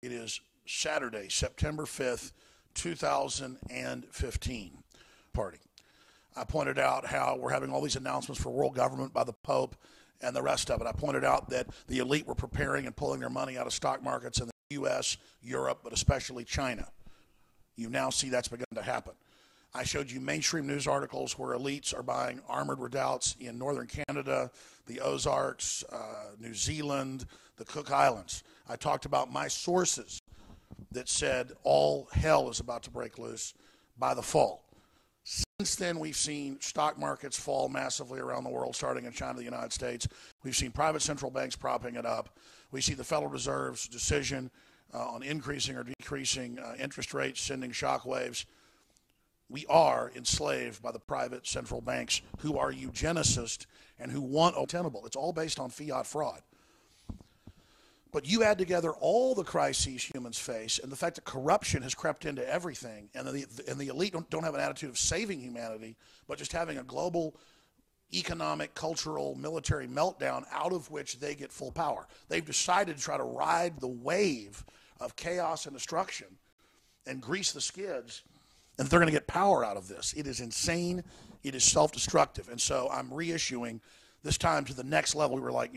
It is Saturday, September 5th, 2015. Party. I pointed out how we're having all these announcements for world government by the Pope and the rest of it. I pointed out that the elite were preparing and pulling their money out of stock markets in the U.S., Europe, but especially China. You now see that's begun to happen. I showed you mainstream news articles where elites are buying armored redoubts in northern Canada, the Ozarks, New Zealand, the Cook Islands. I talked about my sources that said all hell is about to break loose by the fall. Since then, we've seen stock markets fall massively around the world, starting in China, the United States. We've seen private central banks propping it up. We see the Federal Reserve's decision on increasing or decreasing interest rates, sending shockwaves. We are enslaved by the private central banks who are eugenicists and who want untenable. It's all based on fiat fraud. But you add together all the crises humans face and the fact that corruption has crept into everything, and the elite don't have an attitude of saving humanity, but just having a global economic, cultural, military meltdown out of which they get full power. They've decided to try to ride the wave of chaos and destruction and grease the skids, and they're going to get power out of this. It is insane. It is self-destructive. And so I'm reissuing this time to the next level. We were like,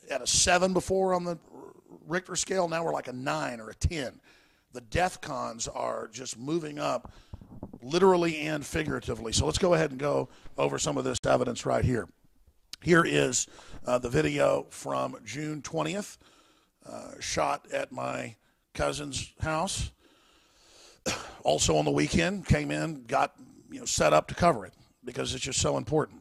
at a 7 before on the Richter scale. Now we're like a 9 or a 10. The death cons are just moving up literally and figuratively. So let's go ahead and go over some of this evidence right here. Here is the video from June 20th, shot at my cousin's house. Also on the weekend, came in, got set up to cover it because it's just so important.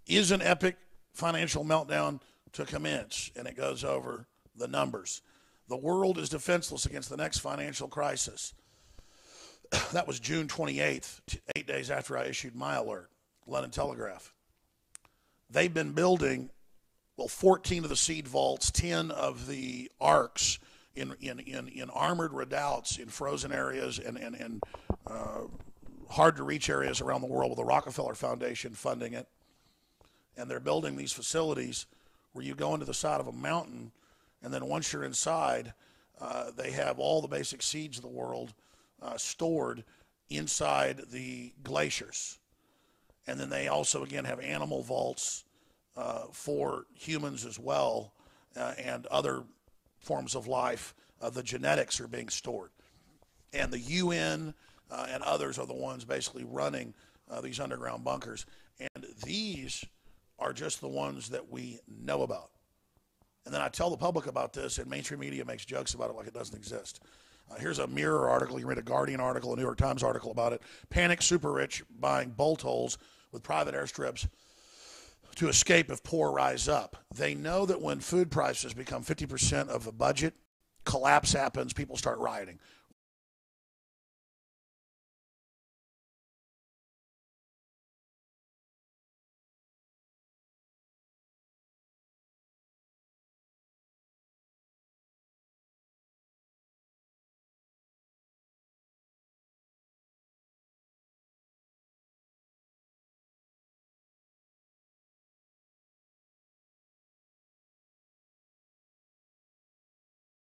Is an epic financial meltdown to commence, and it goes over the numbers. The world is defenseless against the next financial crisis. That was June 28th, 8 days after I issued my alert, London Telegraph. They've been building, 14 of the seed vaults, 10 of the arcs in armored redoubts in frozen areas and hard-to-reach areas around the world with the Rockefeller Foundation funding it. And they're building these facilities where you go into the side of a mountain, and then once you're inside, they have all the basic seeds of the world stored inside the glaciers. And then they also, again, have animal vaults for humans as well, and other forms of life. The genetics are being stored. And the UN and others are the ones basically running these underground bunkers. And these are just the ones that we know about. And then I tell the public about this, and mainstream media makes jokes about it like it doesn't exist. Here's a Mirror article. You can read a Guardian article, a New York Times article about it. Panic super rich buying bolt holes with private airstrips to escape if poor rise up. They know that when food prices become 50% of the budget, collapse happens, people start rioting.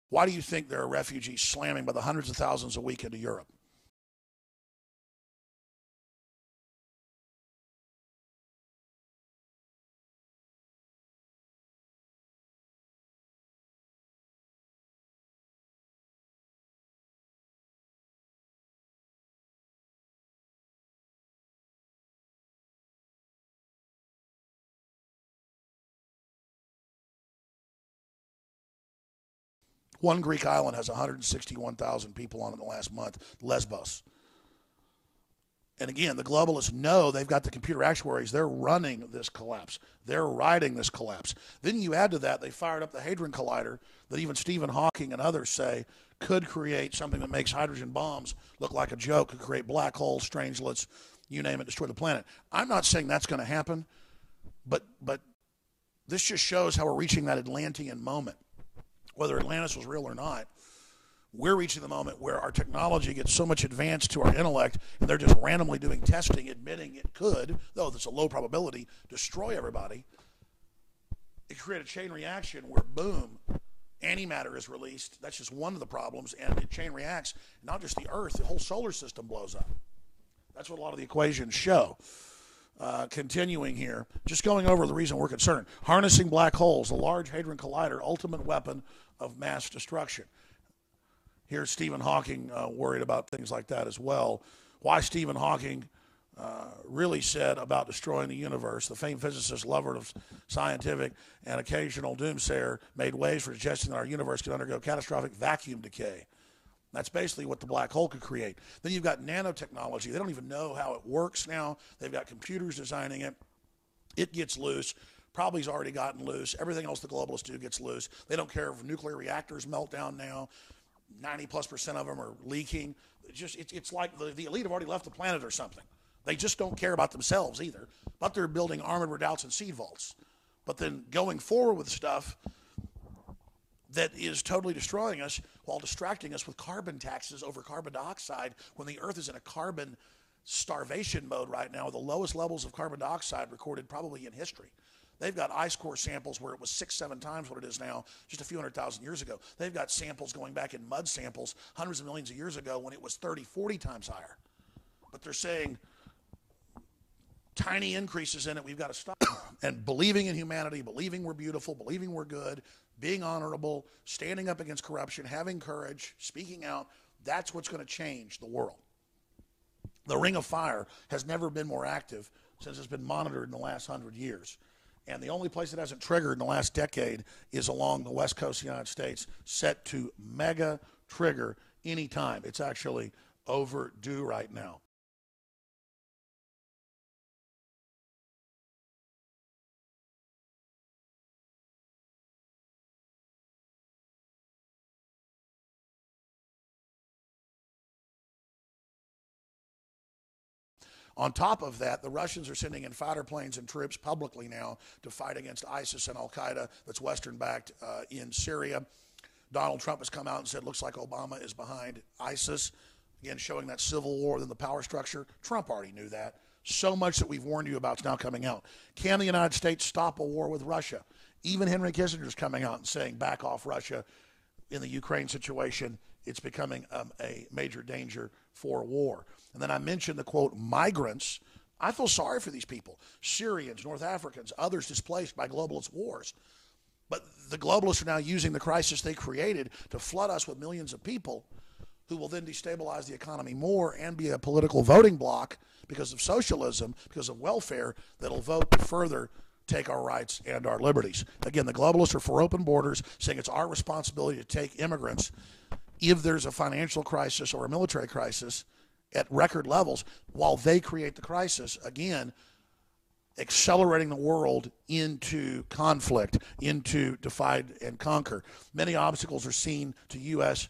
Why do you think there are refugees slamming by the hundreds of thousands a week into Europe? One Greek island has 161,000 people on it in the last month, Lesbos. And again, the globalists know they've got the computer actuaries. They're running this collapse. They're riding this collapse. Then you add to that, they fired up the Hadron Collider that even Stephen Hawking and others say could create something that makes hydrogen bombs look like a joke, could create black holes, strangelets, you name it, destroy the planet. I'm not saying that's going to happen, but this just shows how we're reaching that Atlantean moment. Whether Atlantis was real or not, we're reaching the moment where our technology gets so much advanced to our intellect, and they're just randomly doing testing, admitting it could, though there's a low probability, destroy everybody. It created a chain reaction where, boom, antimatter is released. That's just one of the problems, and it chain reacts. Not just the Earth, the whole solar system blows up. That's what a lot of the equations show. Continuing here, just going over the reason we're concerned. Harnessing black holes, the Large Hadron Collider, ultimate weapon of mass destruction. Here's Stephen Hawking worried about things like that as well. Why Stephen Hawking really said about destroying the universe. The famed physicist, lover of scientific and occasional doomsayer, made waves for suggesting that our universe could undergo catastrophic vacuum decay. That's basically what the black hole could create. Then you've got nanotechnology. They don't even know how it works now. They've got computers designing it. It gets loose. Probably has already gotten loose. Everything else the globalists do gets loose. They don't care if nuclear reactors melt down now. 90+% of them are leaking. It's like the elite have already left the planet or something. They just don't care about themselves either. But they're building armored redoubts and seed vaults. But then going forward with stuff that is totally destroying us while distracting us with carbon taxes over carbon dioxide when the Earth is in a carbon starvation mode right now, the lowest levels of carbon dioxide recorded probably in history. They've got ice core samples where it was 6-7 times what it is now just a few 100,000 years ago. They've got samples going back in mud samples hundreds of millions of years ago when it was 30-40 times higher. But they're saying tiny increases in it, we've got to stop. And believing in humanity, believing we're beautiful, believing we're good, being honorable, standing up against corruption, having courage, speaking out, that's what's going to change the world. The Ring of Fire has never been more active since it's been monitored in the last 100 years. And the only place it hasn't triggered in the last decade is along the west coast of the United States, set to mega trigger anytime. It's actually overdue right now. On top of that, the Russians are sending in fighter planes and troops publicly now to fight against ISIS and Al-Qaeda that's Western-backed in Syria. Donald Trump has come out and said, looks like Obama is behind ISIS. Again, showing that civil war within the power structure. Trump already knew that. So much that we've warned you about is now coming out. Can the United States stop a war with Russia? Even Henry Kissinger is coming out and saying, back off Russia in the Ukraine situation. It's becoming a major danger for war. And then I mentioned the, quote, migrants. I feel sorry for these people. Syrians, North Africans, others displaced by globalist wars. But the globalists are now using the crisis they created to flood us with millions of people who will then destabilize the economy more and be a political voting bloc because of socialism, because of welfare, that'll vote to further take our rights and our liberties. Again, the globalists are for open borders, saying it's our responsibility to take immigrants if there's a financial crisis or a military crisis at record levels while they create the crisis, again, accelerating the world into conflict, into divide and conquer. Many obstacles are seen to U.S.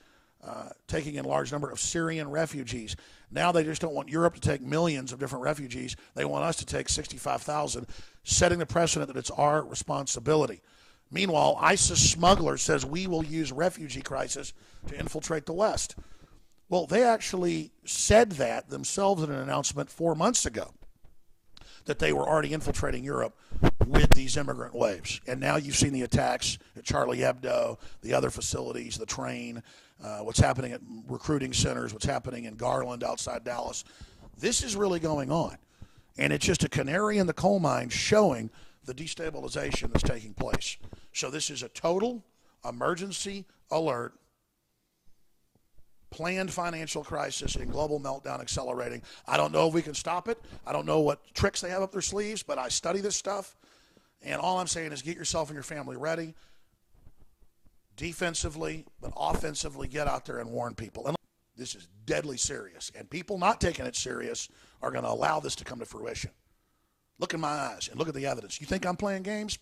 Taking in a large number of Syrian refugees. Now they just don't want Europe to take millions of different refugees. They want us to take 65,000, setting the precedent that it's our responsibility. Meanwhile, ISIS smuggler says we will use refugee crisis to infiltrate the West. Well, they actually said that themselves in an announcement 4 months ago, that they were already infiltrating Europe with these immigrant waves. And now you've seen the attacks at Charlie Hebdo, the other facilities, the train, what's happening at recruiting centers, what's happening in Garland outside Dallas. This is really going on. And it's just a canary in the coal mine showing the destabilization that's taking place. So this is a total emergency alert, planned financial crisis and global meltdown accelerating. I don't know if we can stop it. I don't know what tricks they have up their sleeves, but I study this stuff. And all I'm saying is get yourself and your family ready. Defensively, but offensively, get out there and warn people. And this is deadly serious. And people not taking it serious are going to allow this to come to fruition. Look in my eyes and look at the evidence. You think I'm playing games?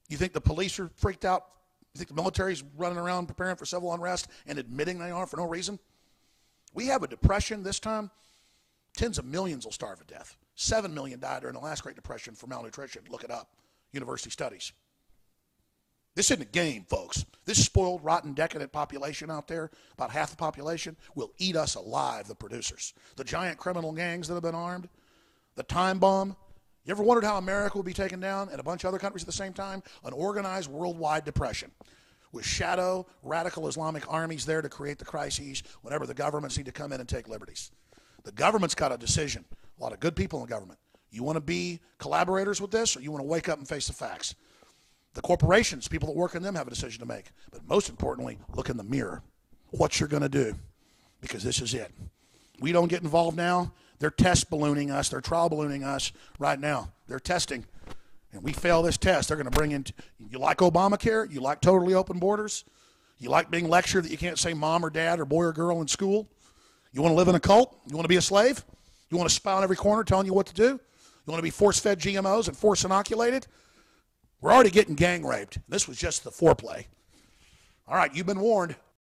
You think the police are freaked out? You think the military's running around preparing for civil unrest and admitting they are for no reason? We have a depression this time. Tens of millions will starve to death. 7 million died during the last Great Depression for malnutrition. Look it up. University studies. This isn't a game, folks. This spoiled, rotten, decadent population out there, about half the population, will eat us alive, the producers. The giant criminal gangs that have been armed, the time bomb. You ever wondered how America will be taken down and a bunch of other countries at the same time? An organized worldwide depression with shadow radical Islamic armies there to create the crises whenever the governments need to come in and take liberties. The government's got a decision. A lot of good people in the government. You want to be collaborators with this, or you want to wake up and face the facts? The corporations, people that work in them, have a decision to make. But most importantly, look in the mirror. What you're going to do, because this is it. We don't get involved now. They're test ballooning us. They're trial ballooning us right now. They're testing. And we fail this test, they're going to bring in, you like Obamacare? You like totally open borders? You like being lectured that you can't say mom or dad or boy or girl in school? You want to live in a cult? You want to be a slave? You want to spy on every corner telling you what to do? You want to be force-fed GMOs and force-inoculated? We're already getting gang raped. This was just the foreplay. All right, you've been warned.